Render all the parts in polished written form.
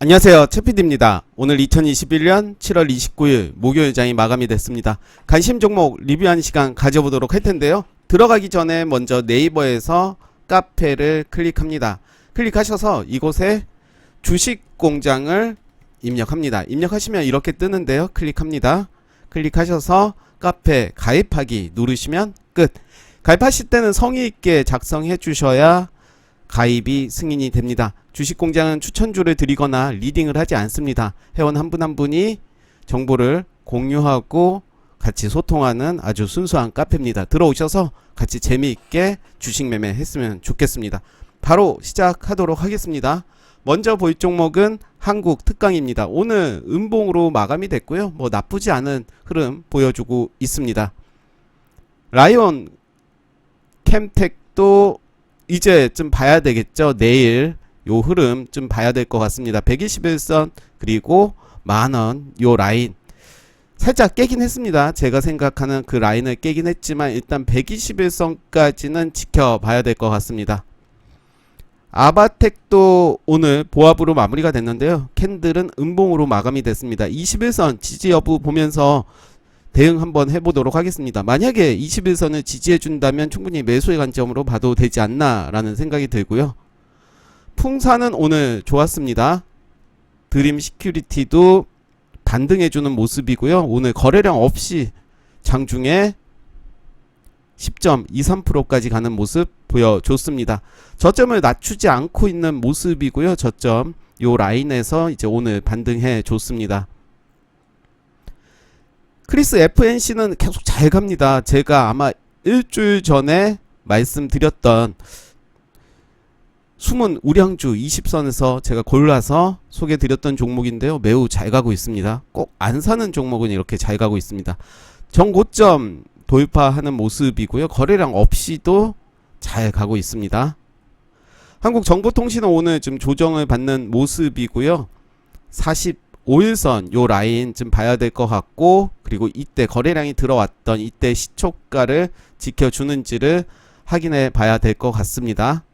안녕하세요, 최피디입니다. 오늘 2021년 7월 29일 목요일장이 마감이 됐습니다. 관심 종목 리뷰하는 시간 가져보도록 할 텐데요. 들어가기 전에 먼저 네이버에서 카페를 클릭합니다. 클릭하셔서 이곳에 주식 공장을 입력합니다. 입력하시면 이렇게 뜨는데요. 클릭합니다. 클릭하셔서 카페 가입하기 누르시면 끝. 가입하실 때는 성의 있게 작성해 주셔야 가입이 승인이 됩니다. 주식공장은 추천주를 드리거나 리딩을 하지 않습니다. 회원 한 분 한 분이 정보를 공유하고 같이 소통하는 아주 순수한 카페입니다. 들어오셔서 같이 재미있게 주식 매매 했으면 좋겠습니다. 바로 시작하도록 하겠습니다. 먼저 볼 종목은 한국 특강입니다. 오늘 음봉으로 마감이 됐고요. 뭐 나쁘지 않은 흐름 보여주고 있습니다. 라이온 캠텍도 이제 좀 봐야 되겠죠. 내일 요 흐름 좀 봐야 될 것 같습니다. 121선 그리고 만원 요 라인 살짝 깨긴 했습니다. 제가 생각하는 그 라인을 깨긴 했지만 일단 121선까지는 지켜봐야 될 것 같습니다. 아바텍도 오늘 보합으로 마무리가 됐는데요. 캔들은 음봉으로 마감이 됐습니다. 21선 지지 여부 보면서 대응 한번 해보도록 하겠습니다. 만약에 21선을 지지해준다면 충분히 매수의 관점으로 봐도 되지 않나 라는 생각이 들고요. 풍사는 오늘 좋았습니다. 드림 시큐리티도 반등해주는 모습이고요. 오늘 거래량 없이 장중에 10.23%까지 가는 모습 보여줬습니다. 저점을 낮추지 않고 있는 모습이고요. 저점 요 라인에서 이제 오늘 반등해 줬습니다. 크리스 FNC는 계속 잘 갑니다. 제가 아마 일주일 전에 말씀드렸던 숨은 우량주 20선에서 제가 골라서 소개드렸던 종목인데요. 매우 잘 가고 있습니다. 꼭 안 사는 종목은 이렇게 잘 가고 있습니다. 정고점 돌파하는 모습이고요. 거래량 없이도 잘 가고 있습니다. 한국정보통신은 오늘 좀 조정을 받는 모습이고요. 45일선 요 라인 좀 봐야 될 것 같고, 그리고 이때 거래량이 들어왔던 이때 시초가를 지켜주는지를 확인해 봐야 될 것 같습니다.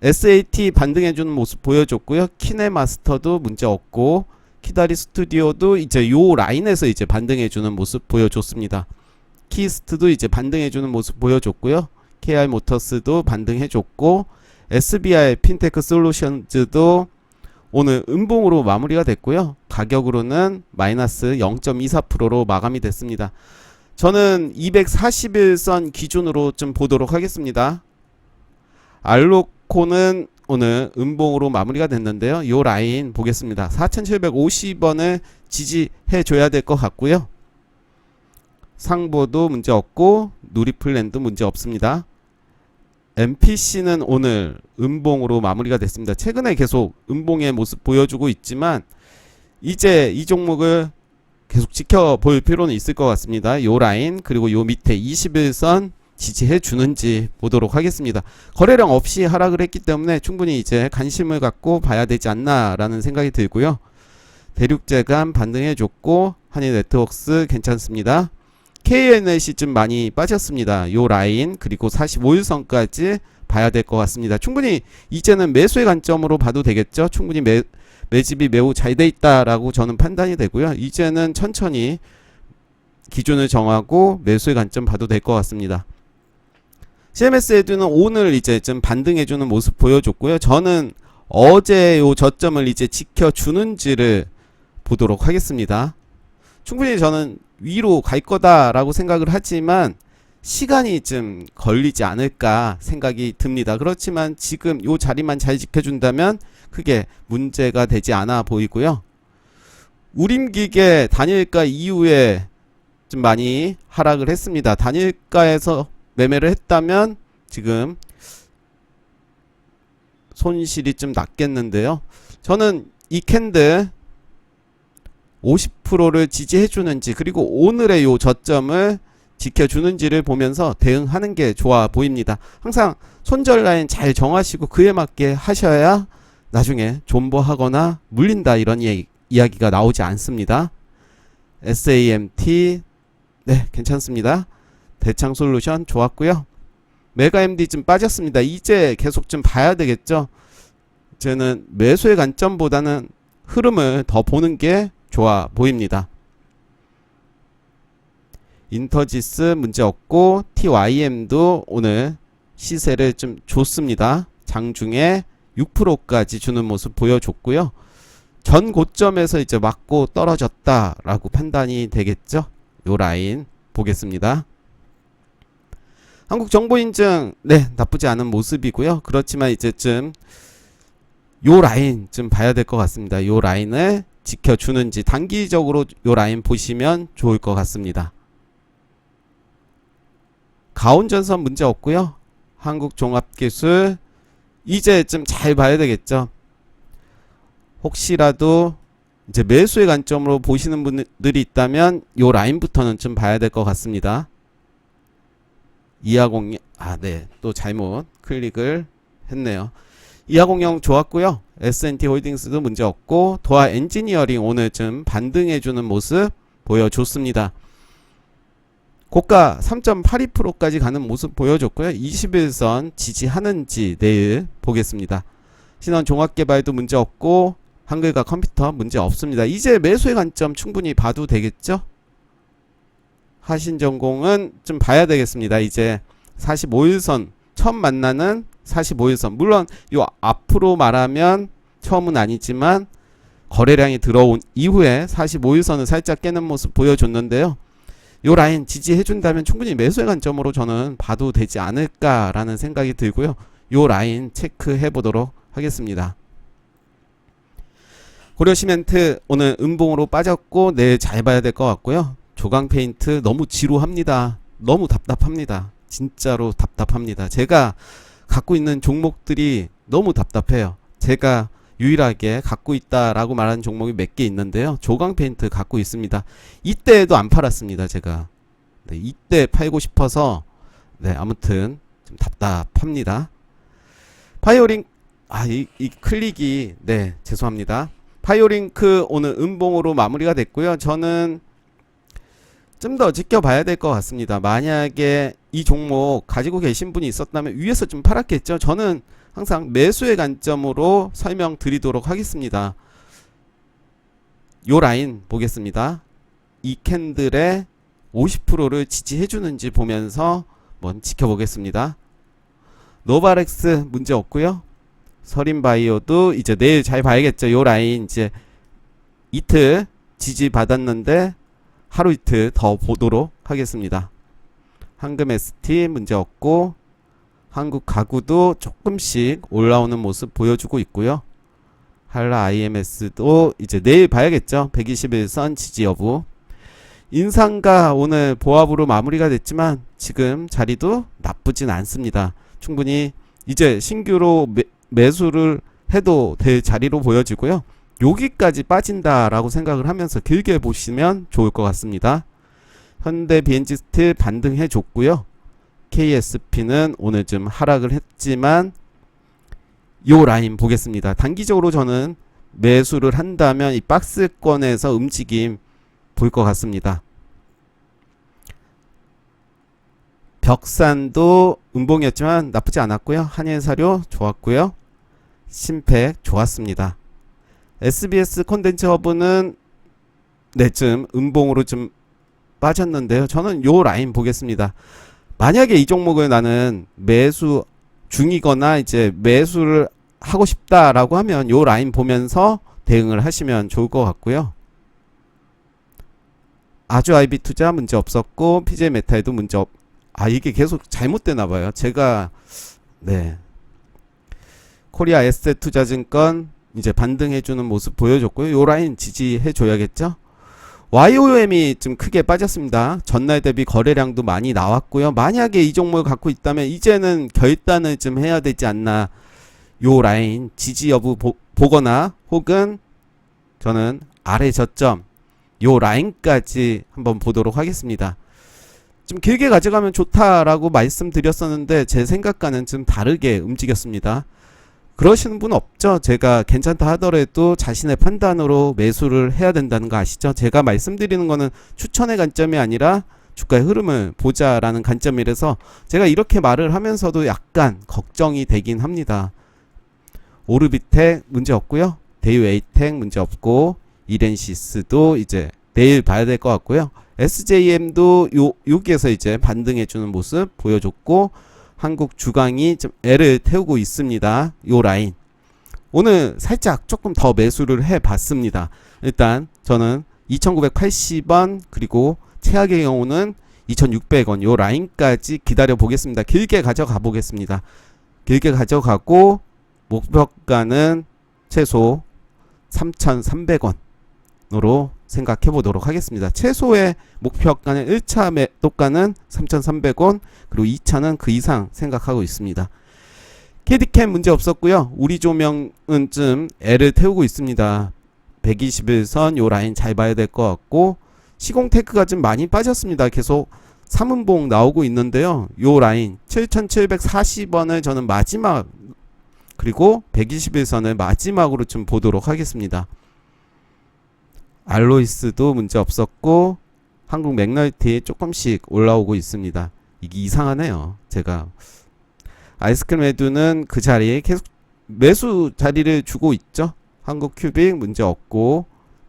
SAT 반등해주는 모습 보여줬고요. 키네마스터도 문제 없고, 키다리 스튜디오도 이제 요 라인에서 이제 반등해주는 모습 보여줬습니다. 키스트도 이제 반등해주는 모습 보여줬고요. KR 모터스도 반등해줬고, SBI 핀테크 솔루션즈도 오늘 음봉으로 마무리가 됐고요. 가격으로는 마이너스 0.24%로 마감이 됐습니다. 저는 241선 기준으로 좀 보도록 하겠습니다. 알로코는 오늘 음봉으로 마무리가 됐는데요. 요 라인 보겠습니다. 4750원을 지지해 줘야 될 것 같고요. 상보도 문제 없고 누리플랜도 문제 없습니다. MPC는 오늘 음봉으로 마무리가 됐습니다. 최근에 계속 음봉의 모습 보여주고 있지만 이제 이 종목을 계속 지켜볼 필요는 있을 것 같습니다. 요 라인 그리고 요 밑에 21선 지지해 주는지 보도록 하겠습니다. 거래량 없이 하락을 했기 때문에 충분히 이제 관심을 갖고 봐야 되지 않나 라는 생각이 들고요. 대륙제감 반등해 줬고 한일네트웍스 괜찮습니다. KNLC 좀 많이 빠졌습니다. 요 라인 그리고 45일선까지 봐야 될 것 같습니다. 충분히 이제는 매수의 관점으로 봐도 되겠죠. 충분히 매집이 매우 잘 돼 있다라고 저는 판단이 되고요. 이제는 천천히 기준을 정하고 매수의 관점 봐도 될 것 같습니다. CMS에도는 오늘 이제 좀 반등해주는 모습 보여줬고요. 저는 어제 요 저점을 이제 지켜주는지를 보도록 하겠습니다. 충분히 저는 위로 갈 거다라고 생각을 하지만 시간이 좀 걸리지 않을까 생각이 듭니다. 그렇지만 지금 요 자리만 잘 지켜준다면 크게 문제가 되지 않아 보이고요. 우림기계 단일가 이후에 좀 많이 하락을 했습니다. 단일가에서 매매를 했다면 지금 손실이 좀 났겠는데요. 저는 이 캔들 50%를 지지해 주는지 그리고 오늘의 요 저점을 지켜주는지를 보면서 대응하는 게 좋아 보입니다. 항상 손절 라인 잘 정하시고 그에 맞게 하셔야 나중에 존버하거나 물린다 이런 이야기가 나오지 않습니다. SAMT 네 괜찮습니다. 대창솔루션 좋았고요. 메가MD 좀 빠졌습니다. 이제 계속 좀 봐야 되겠죠. 이제는 매수의 관점보다는 흐름을 더 보는 게 좋아 보입니다. 인터지스 문제 없고 TYM도 오늘 시세를 좀 줬습니다. 장중에 6%까지 주는 모습 보여줬고요. 전 고점에서 이제 맞고 떨어졌다라고 판단이 되겠죠. 요 라인 보겠습니다. 한국정보인증 네 나쁘지 않은 모습이고요. 그렇지만 이제쯤 요 라인 좀 봐야 될 것 같습니다. 요 라인을 지켜주는지 단기적으로 요 라인 보시면 좋을 것 같습니다. 가온전선 문제 없고요. 한국종합기술 이제 좀 잘 봐야 되겠죠. 혹시라도 이제 매수의 관점으로 보시는 분들이 있다면 요 라인부터는 좀 봐야 될 것 같습니다. 2400 네, 또 잘못 클릭을 했네요. 2400 좋았고요. S&T 홀딩스도 문제 없고 도하 엔지니어링 오늘 좀 반등해주는 모습 보여줬습니다. 고가 3.82%까지 가는 모습 보여줬고요. 21선 지지하는지 내일 보겠습니다. 신원종합개발도 문제 없고 한글과 컴퓨터 문제 없습니다. 이제 매수의 관점 충분히 봐도 되겠죠? 하신전공은 좀 봐야 되겠습니다. 이제 45일선 처음 만나는 45일선 물론 요 앞으로 말하면 처음은 아니지만 거래량이 들어온 이후에 45일선을 살짝 깨는 모습 보여줬는데요. 요 라인 지지해준다면 충분히 매수의 관점으로 저는 봐도 되지 않을까라는 생각이 들고요. 요 라인 체크해 보도록 하겠습니다. 고려시멘트 오늘 음봉으로 빠졌고 내일 잘 봐야 될 것 같고요. 조강페인트 너무 지루합니다. 너무 답답합니다. 진짜로 답답합니다. 제가 갖고 있는 종목들이 너무 답답해요. 제가 유일하게 갖고 있다라고 말하는 종목이 몇 개 있는데요. 조강페인트 갖고 있습니다. 이때에도 안 팔았습니다. 제가 네, 이때 팔고 싶어서 네, 아무튼 좀 답답합니다. 파이오링 이 클릭이 네 죄송합니다. 파이오링크 오늘 음봉으로 마무리가 됐고요. 저는 좀 더 지켜봐야 될 것 같습니다. 만약에 이 종목 가지고 계신 분이 있었다면 위에서 좀 팔았겠죠. 저는 항상 매수의 관점으로 설명드리도록 하겠습니다. 요 라인 보겠습니다. 이 캔들의 50%를 지지해주는지 보면서 한번 지켜보겠습니다. 노바렉스 문제 없고요. 서린바이오도 이제 내일 잘 봐야겠죠. 요 라인 이제 이틀 지지 받았는데 하루 이틀 더 보도록 하겠습니다. 한금ST 문제 없고 한국가구도 조금씩 올라오는 모습 보여주고 있고요. 한라 IMS도 이제 내일 봐야겠죠. 121선 지지 여부. 인상가 오늘 보합으로 마무리가 됐지만 지금 자리도 나쁘진 않습니다. 충분히 이제 신규로 매수를 해도 될 자리로 보여지고요. 여기까지 빠진다라고 생각을 하면서 길게 보시면 좋을 것 같습니다. 현대 비엔지스틸 반등해 줬고요. KSP는 오늘 좀 하락을 했지만 요 라인 보겠습니다. 단기적으로 저는 매수를 한다면 이 박스권에서 움직임 볼 것 같습니다. 벽산도 음봉이었지만 나쁘지 않았고요. 한일사료 좋았고요. 심팩 좋았습니다. SBS 콘텐츠 허브는 내쯤 음봉으로 좀 빠졌는데요. 저는 요 라인 보겠습니다. 만약에 이 종목을 나는 매수 중이거나 이제 매수를 하고 싶다라고 하면 요 라인 보면서 대응을 하시면 좋을 것 같고요. 아주 IB 투자 문제 없었고 PJ 메탈도 문제 없. 이게 계속 잘못되나 봐요. 제가 네. 코리아 에스셋 투자증권 이제 반등해주는 모습 보여줬고요. 요 라인 지지해줘야겠죠. YOM이 좀 크게 빠졌습니다. 전날 대비 거래량도 많이 나왔고요. 만약에 이 종목을 갖고 있다면 이제는 결단을 좀 해야 되지 않나. 요 라인 지지 여부 보거나 혹은 저는 아래 저점 요 라인까지 한번 보도록 하겠습니다. 좀 길게 가져가면 좋다라고 말씀드렸었는데 제 생각과는 좀 다르게 움직였습니다. 그러시는 분 없죠? 제가 괜찮다 하더라도 자신의 판단으로 매수를 해야 된다는 거 아시죠? 제가 말씀드리는 거는 추천의 관점이 아니라 주가의 흐름을 보자라는 관점이라서 제가 이렇게 말을 하면서도 약간 걱정이 되긴 합니다. 오르비텍 문제 없고요. 대유에이텍 문제 없고, 이렌시스도 이제 내일 봐야 될 것 같고요. SJM도 여기에서 이제 반등해주는 모습 보여줬고, 한국 주강이 좀 애를 태우고 있습니다. 요 라인. 오늘 살짝 조금 더 매수를 해봤습니다. 일단 저는 2980원 그리고 최악의 경우는 2600원 요 라인까지 기다려 보겠습니다. 길게 가져가 보겠습니다. 길게 가져가고 목표가는 최소 3300원으로 생각해 보도록 하겠습니다. 최소의 목표가는 1차 매도가는 3300원 그리고 2차는 그 이상 생각하고 있습니다. 캐디캠 문제 없었고요. 우리 조명은 좀 애를 태우고 있습니다. 121선 요 라인 잘 봐야 될 것 같고, 시공테크가 좀 많이 빠졌습니다. 계속 3분봉 나오고 있는데요. 요 라인 7740원을 저는 마지막, 그리고 121선을 마지막으로 좀 보도록 하겠습니다. 알로이스도 문제 없었고, 한국 맥널티 조금씩 올라오고 있습니다. 이게 이상하네요. 제가 아이스크림 에듀는 그 자리에 계속 매수 자리를 주고 있죠. 한국 큐빅 문제 없고,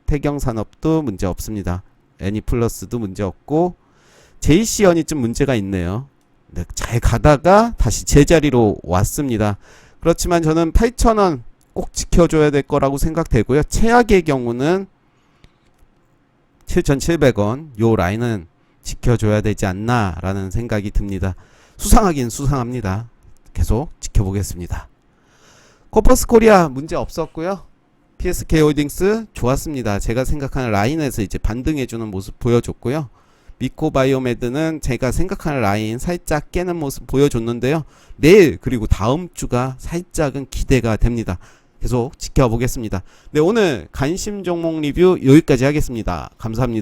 태경산업도 문제 없습니다. 애니플러스도 문제 없고, JC연이 좀 문제가 있네요. 네, 잘 가다가 다시 제자리로 왔습니다. 그렇지만 저는 8,000원 꼭 지켜줘야 될 거라고 생각되고요. 최악의 경우는 7,700원 요 라인은 지켜줘야 되지 않나 라는 생각이 듭니다. 수상하긴 수상합니다. 계속 지켜보겠습니다. 코퍼스 코리아 문제 없었고요. PSK 홀딩스 좋았습니다. 제가 생각하는 라인에서 이제 반등해주는 모습 보여줬고요. 미코바이오메드는 제가 생각하는 라인 살짝 깨는 모습 보여줬는데요. 내일 그리고 다음 주가 살짝은 기대가 됩니다. 계속 지켜보겠습니다. 네, 오늘 관심 종목 리뷰 여기까지 하겠습니다. 감사합니다.